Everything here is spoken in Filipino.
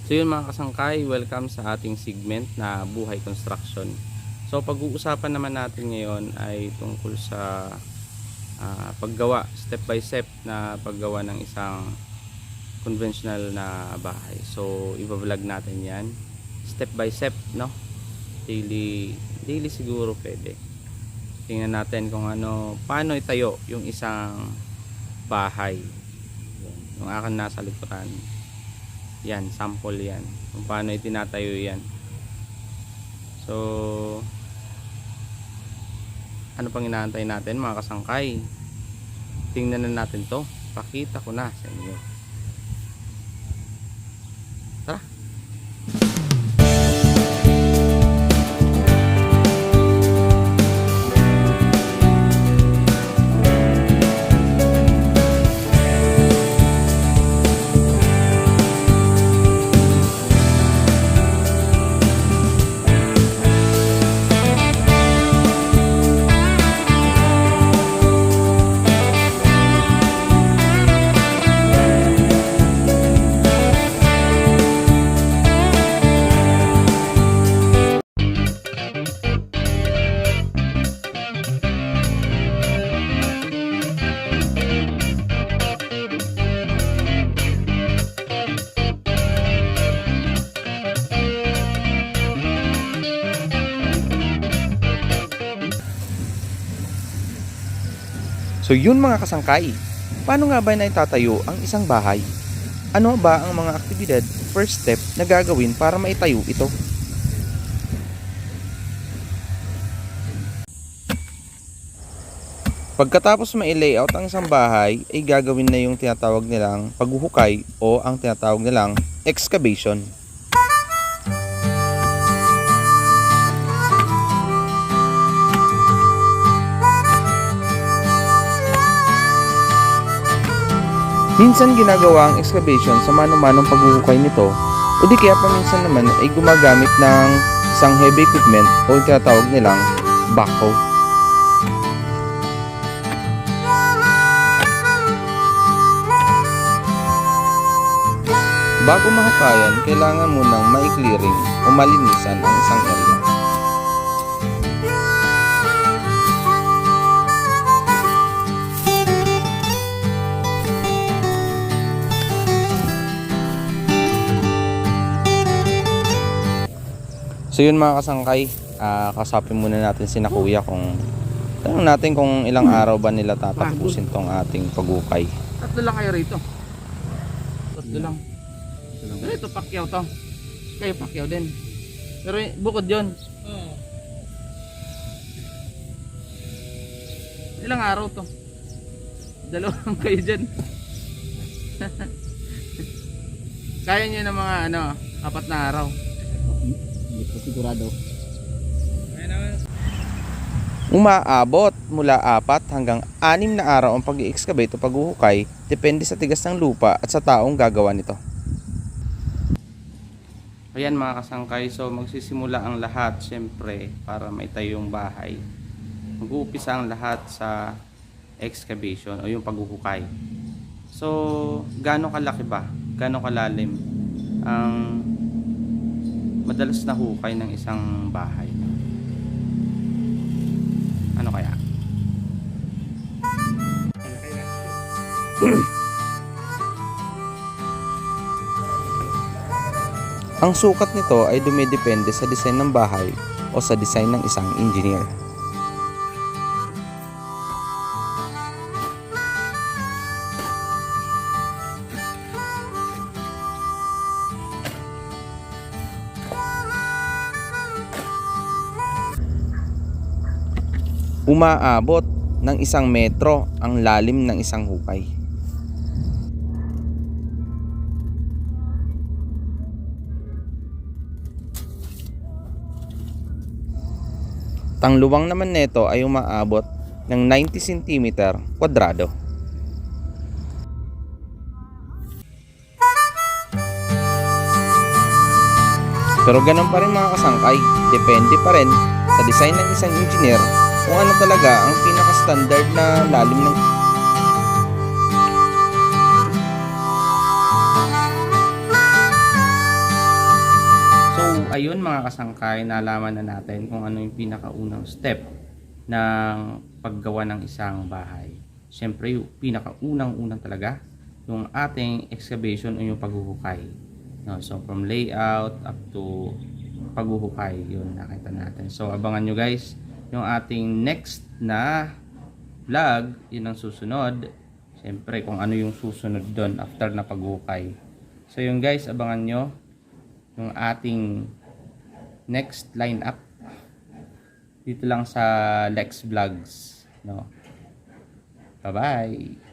So yun mga kasangkay, welcome sa ating segment na Buhay Construction. So pag-uusapan naman natin ngayon ay tungkol sa paggawa, step by step na paggawa ng isang conventional na bahay. So i-vlog natin yan step by step, no? Daily siguro pwede. Tingnan natin kung paano itayo yung isang bahay. Yung akin nasa likuran. Yan, sample yan. Kung paano itinatayo yan. So, ano pang inaantay natin mga kasangkay? Tingnan na natin to. Pakita ko na sa inyo. Tara! So yun mga kasangkay, paano nga ba na itatayo ang isang bahay? Ano ba ang mga aktibidad, first step na gagawin para maitayo ito? Pagkatapos ma-layout ang isang bahay, ay gagawin na yung tinatawag nilang paghuhukay o ang tinatawag nilang excavation. Minsan ginagawa ang excavation sa mano-manong paghuhukay nito o di kaya paminsan naman ay gumagamit ng isang heavy equipment o tinatawag nilang backhoe. Bago mahukayan, kailangan munang ma-clearing o malinisan ang isang area. So yun mga kasangkay, kasapin muna natin si Kuya kung tanong natin kung ilang araw ba nila tatapusin tong ating paghukay. Tatlo lang kayo rito. Tatlo lang. Pero ito pakyaw to. Kayo pakyaw din. Pero bukod yun. Ilang araw to? Dalawang kayo dyan. Kaya nyo ng mga 4 na araw. Hindi ko sigurado. Umaabot mula 4 hanggang 6 na araw ang pag-i-excavate o paghuhukay, depende sa tigas ng lupa at sa taong gagawa nito. Ayan mga kasangkay, so magsisimula ang lahat syempre para maitayo yung bahay. Mag-uumpisa ang lahat sa excavation o yung paghuhukay. So, gaano kalaki ba? Gaano kalalim ang madalas na hukay ng isang bahay? Ano kaya? Ang sukat nito ay dumidepende sa design ng bahay o sa design ng isang engineer. Umaabot ng 1 metro ang lalim ng isang hukay. Ang luwang naman nito ay umaabot ng 90 cm kwadrado. Pero ganun pa rin mga kasangkay, depende pa rin sa design ng isang engineer kung ano talaga ang pinaka-standard na lalim ng mga kasangkay, nalaman na natin kung ano yung pinakaunang step ng paggawa ng isang bahay. Siyempre, yung pinakaunang-unang talaga, yung ating excavation o yung paghuhukay. No, so, from layout up to paghuhukay, yun nakita natin. So, abangan nyo guys, yung ating next na vlog, yun ang susunod. Siyempre, kung ano yung susunod doon after na paghuhukay. So, yun guys, abangan nyo yung ating next lineup dito lang sa Lex Vlogs, no. Bye bye.